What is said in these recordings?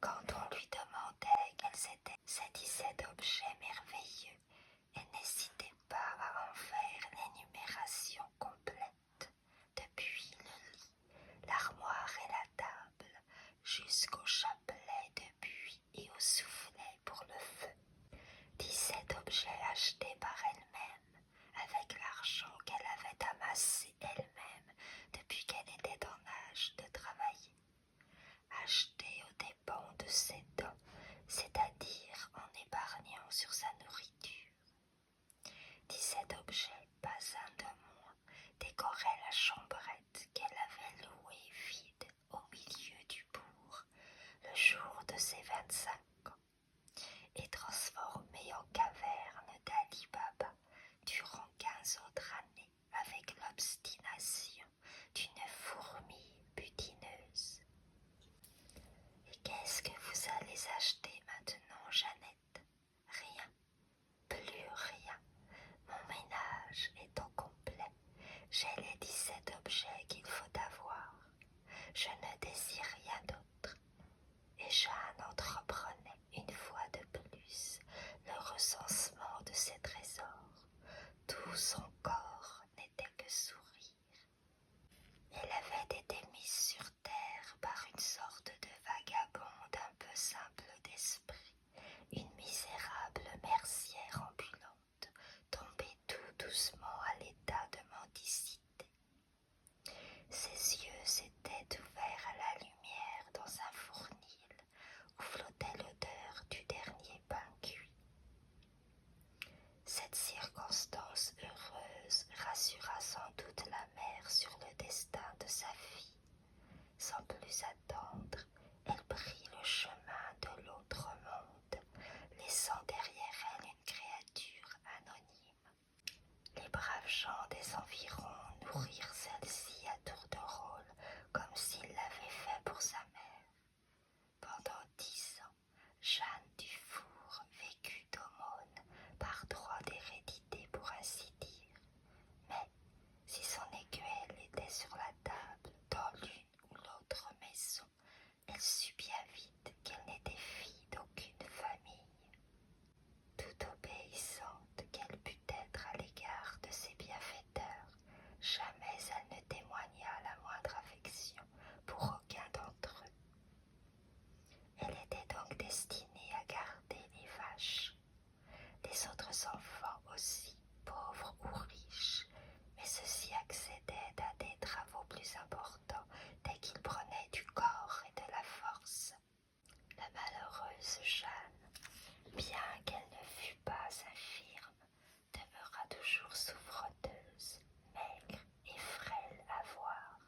quand on lui demandait quels étaient ces 17 objets merveilleux, elle n'hésitait pas à en faire l'énumération complète, depuis le lit, l'armoire et la table, jusqu'au chapelet de buis et au soufflet pour le feu. 17 objets achetés par elle-même, avec l'argent qu'elle avait amassé elle-même depuis qu'elle était en âge de travailler. Achetés aux dépens de ses dents, c'est-à-dire en épargnant sur sa nourriture. 17 objets, pas un de moins, décoraient la chambrette qu'elle avait louée vide au milieu du bourg, le jour de ses 25 ans, et transformée en caverne d'Ali Baba durant 15 autres années avec l'obstination d'une fourmi butineuse. Et qu'est-ce que vous allez acheter maintenant, Jeannette? Rien, plus rien. Mon ménage est au complet. J'ai les 17 objets qu'il faut avoir. Je ne désire rien d'autre. Et Jeanne entreprenait une fois de plus le recensement de ses trésors. Tout son corps n'était que sourire. Elle avait été mise sur terre par une sorte de vagabonde un peu simple d'esprit, une misérable mercière ambulante, tombée tout doucement à l'état de mendicité. Ses yeux s'étaient ouverts à la lumière dans un fournil où flottait l'odeur du dernier pain cuit. Cette circonstance heureuse rassura sans doute la mère sur le destin de sa fille. Sans plus attendre, elle prit le chemin de l'autre monde, laissant derrière elle une créature anonyme. Les braves gens des environs nourrirent celle-ci à tour de rôle, comme s'ils l'avaient fait pour sa mère. Pendant 10 ans, Jeanne Dufour vécut d'aumône, par droit d'hérédité pour ainsi dire. Mais si son écuelle était sur la table dans l'une ou l'autre maison, elle sut bien vite qu'elle n'était fille d'aucune famille. Toute obéissante qu'elle put être à l'égard de ses bienfaiteurs, jamais elle ne témoigna la moindre affection pour aucun d'entre eux. Elle était donc destinée à garder les vaches. Les autres enfants aussi, pauvres ou riches, mais ceux-ci accédaient à des travaux plus importants dès qu'ils prenaient du corps et de la force. La malheureuse Jeanne, bien qu'elle ne fût pas infirme, demeura toujours souffreteuse, maigre et frêle à voir.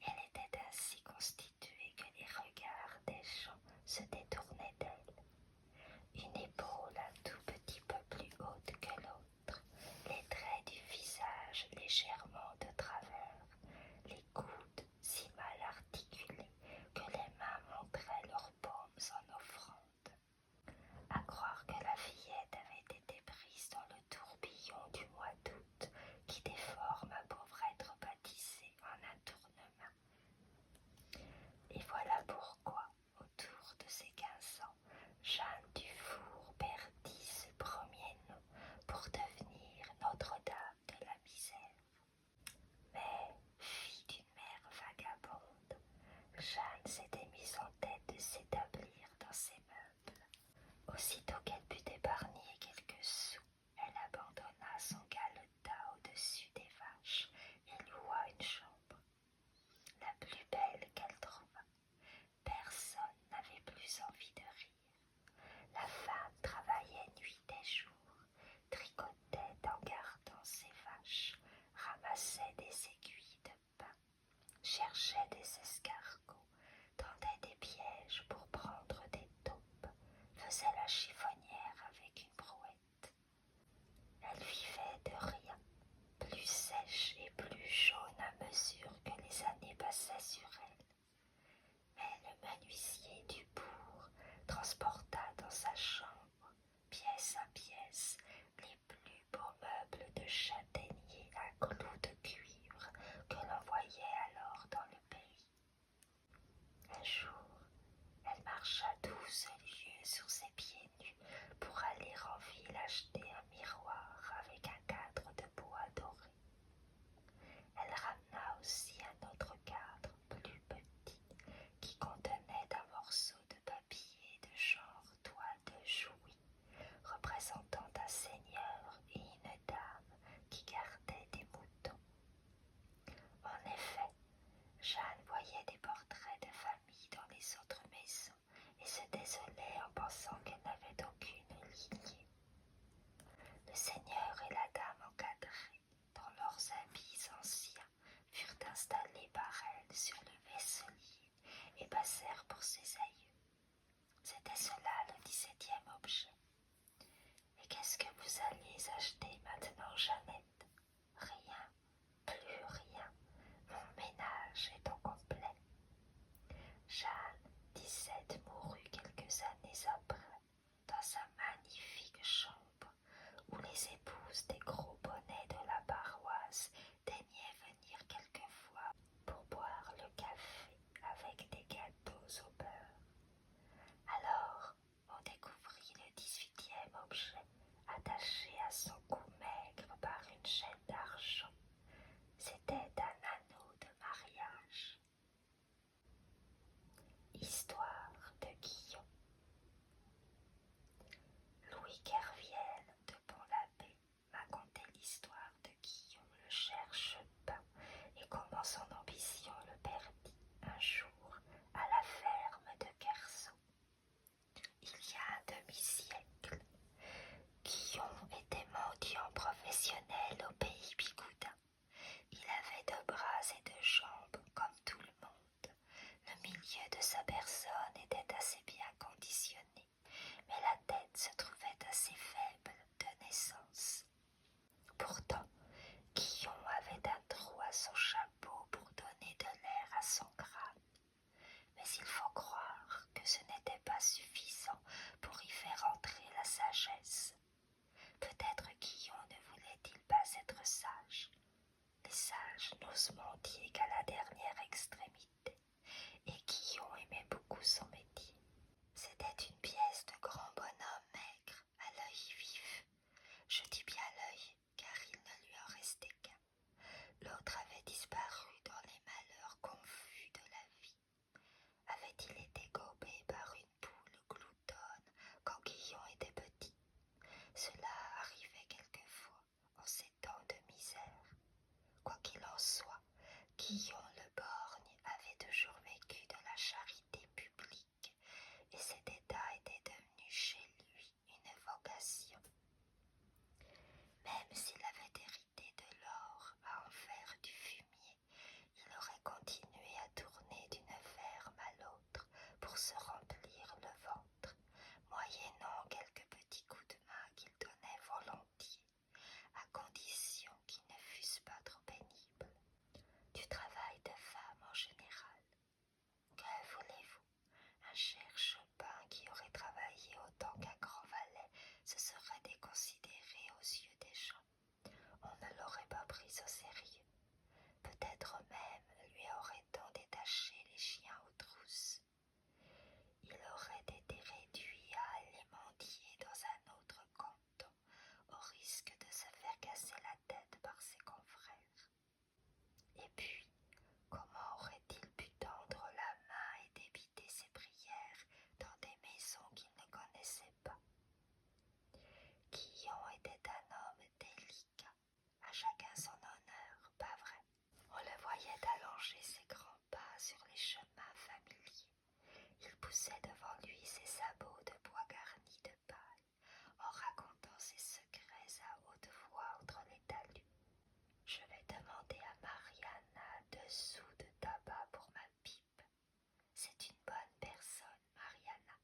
Elle était ainsi constituée que les regards des gens se détournaient d'elle. Une épaule un tout petit peu plus haute que l'autre, les traits du visage légèrement de travers, les coudes si mal articulés que les mains montraient leurs paumes en offrande. À croire que la fillette avait été prise dans le tourbillon du mois d'août qui déforme un pauvre être baptisé en un tournement. Et voilà pourquoi, autour de ses 15 ans, Jeanne Dufour perdit ce premier nom pour devenir Notre-Dame de la Misère. Mais, fille d'une mère vagabonde, Jeanne s'était mise en tête de s'établir dans ses meubles. Aussitôt qu'elle put épargner quelques sous, elle abandonna son galetas au-dessus des vaches et loua une chambre, la plus belle qu'elle trouva. Personne n'avait plus envie de rire. La femme travaillait nuit et jour, tricotait en gardant ses vaches, ramassait des aiguilles de pain, cherchait des escargots, tendait des pièges pour prendre des taupes, faisait la chiffonnière avec une brouette. Elle vivait de rien, plus sèche et plus jaune à mesure que les années passaient sur elle. Mais le menuisier du bourg transporta dans sa chambre, pièce à pièce, les plus beaux meubles de châtaignier à clous de cuivre que l'on voyait alors dans le pays. chantier qu'à la dernière extrémité, et Guillon aimait beaucoup son métier. C'était une pièce de grand bonhomme maigre, à l'œil vif. Je dis bien l'œil, car il ne lui en restait qu'un. L'autre avait disparu dans les malheurs confus de la vie. Avait-il été gobé par une poule gloutonne quand Guillon était petit? Cela arrivait quelquefois en ces temps de misère. Quoi qu'il en soit, Guillon le borgne avait toujours vécu de la charité publique, et cet état était devenu chez lui une vocation. Même s'il avait hérité de l'or à en faire du fumier, il aurait continué à tourner d'une ferme à l'autre pour se remplir le ventre, moyennant quelques petits coups de main qu'il donnait volontiers, à condition qu'ils ne fussent pas trop pénibles. Du travail de femme en général. Que voulez-vous? Un cherche-pain qui aurait travaillé autant qu'un grand valet se serait déconsidéré aux yeux des gens. On ne l'aurait pas pris au sérieux. Peut-être même lui aurait-on détaché les chiens aux trousses. Il aurait été réduit à aller mendier dans un autre canton, au risque de se faire casser la tête par ses confrères. Et puis, comment aurait-il pu tendre la main et débiter ses prières dans des maisons qu'il ne connaissait pas? Guillon était un homme délicat, à chacun son honneur, pas vrai? On le voyait allonger ses grands pas sur les chemins familiers. Il poussait devant lui ses sabots de bois garnis de paille, en racontant ses secrets à haute voix entre les talus. Je vais demander à Mariana 2 sous de tabac pour ma pipe. C'est une bonne personne, Mariana.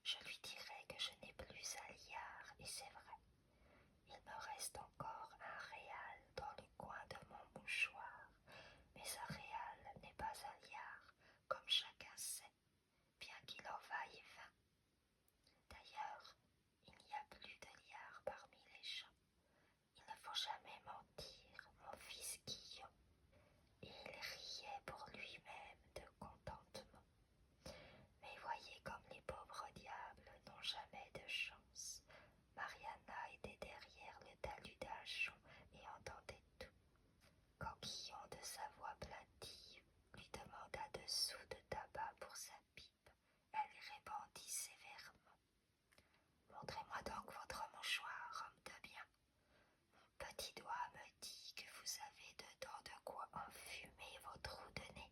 Je lui dirai que je n'ai plus un liard, et c'est vrai. Il me reste encore un réal dans le coin de mon mouchoir, mais un réal n'est pas un liard, comme chacun sait, bien qu'il en vaille 20. D'ailleurs, il n'y a plus de liard parmi les gens. Il ne faut jamais mentir, mon fils Guillaume. Et il riait pour lui-même de contentement. Mais voyez comme les pauvres diables n'ont jamais de chance. Mariana était derrière le talus d'un jonc et entendait tout. Quand Guillon, de sa voix plaintive, lui demanda 2 sous de tabac pour sa pipe, elle répondit sévèrement: Montrez-moi donc votre mouchoir, homme de bien. Mon petit doigt me dit que vous avez dedans de quoi enfumer vos trous de nez.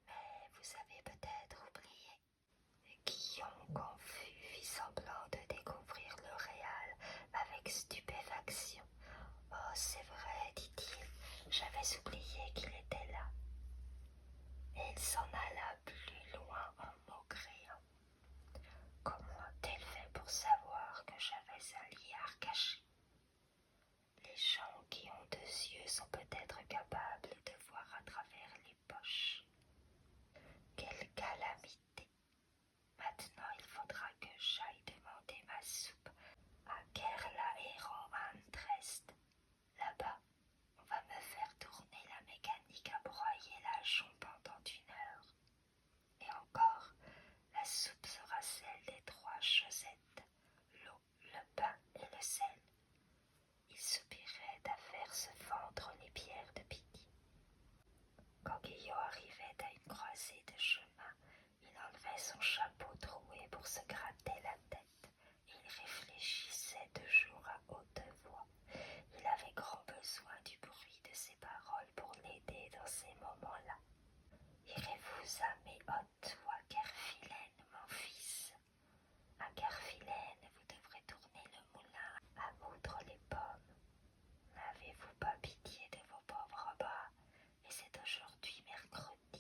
Mais vous avez peut-être oublié. Guillaume, confus, fit semblant de découvrir le réal avec stupéfaction. Oh, c'est vrai, dit-il, j'avais oublié qu'il était là. Et il s'en alla plus loin en maugréant. Comment a-t-elle fait pour savoir que j'avais un liard caché? Les gens qui ont 2 yeux sont peut-être capables de voir à travers les poches. Quelle calamité! Maintenant il faudra que j'aille demander ma soupe à Gerla Héron Antrest. Là-bas, on va me faire tourner la mécanique à broyer l'ajonc pendant 1 heure. Et encore, la soupe sera celle des 3 chosettes, l'eau, le pain et le sel. Il soupirait à faire se fendre les pierres de pitié. Quand Guillaume arrivait à une croisée de chemin, il enlevait son chapeau troué pour se gratter la tête, et il réfléchissait toujours à haute voix. Il avait grand besoin du bruit de ses paroles pour l'aider dans ces moments-là. Irez-vous à Méhotte ou à Kerfilen, mon fils? À Kerfilen, vous devrez tourner le moulin à moudre les pommes. N'avez-vous pas pitié de vos pauvres bras? Et c'est aujourd'hui mercredi.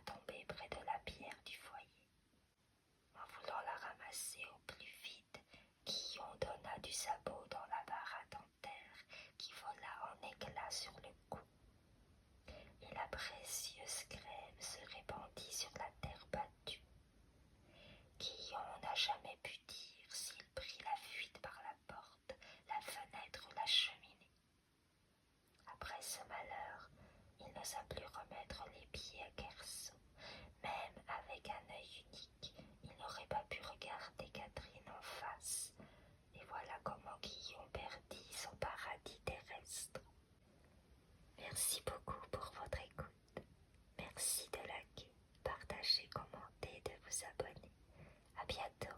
tomber près de la pierre du foyer. En voulant la ramasser au plus vite, Guillaume donna du sabot dans la barre à dentaire qui vola en éclats sur le cou. Et la précieuse crème se répandit sur la terre battue. Guillaume n'a jamais pu dire s'il prit la fuite par la porte, la fenêtre ou la cheminée. Après ce malheur, il n'osa plus remettre les pieds à Guerceau. Même avec un œil unique, il n'aurait pas pu regarder Catherine en face. Et voilà comment Guillaume perdit son paradis terrestre. Merci beaucoup pour votre écoute. Merci de liker, partager, commenter, de vous abonner. À bientôt.